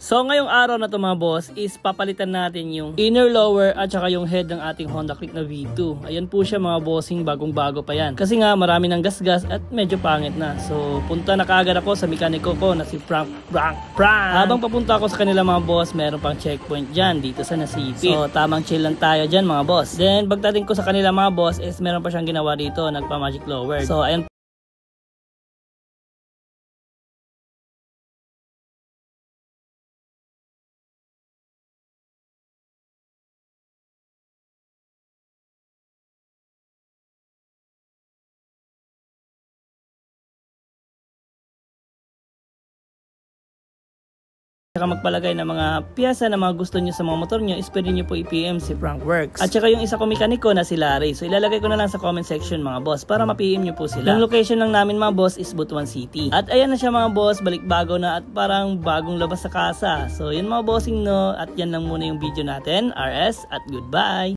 So ngayong araw na to mga boss is papalitan natin yung inner lower at saka yung head ng ating Honda Click na V2. Ayan po siya mga bossing, bagong bago pa yan. Kasi nga marami ng gasgas at medyo pangit na. So punta na kaagad ako sa mekaniko ko na si Frank. Habang papunta ako sa kanila mga boss, meron pang checkpoint dyan dito sa Nasipit. So tamang chill lang tayo dyan mga boss. Then pagdating ko sa kanila mga boss is meron pa siyang ginawa dito, nagpa magic lower. So ayan. Saka magpalagay ng mga piyesa na mga gusto nyo sa mga motor nyo is pwede nyo po i-PM si Frank Works. At saka yung isa ko mekaniko na si Larry. So ilalagay ko na lang sa comment section mga boss para ma-PM nyo po sila. Yung location lang namin mga boss is Butuan City. At ayan na siya mga boss, balik bago na at parang bagong labas sa kasa. So yun mga bossing no, at yan lang muna yung video natin. RS at goodbye!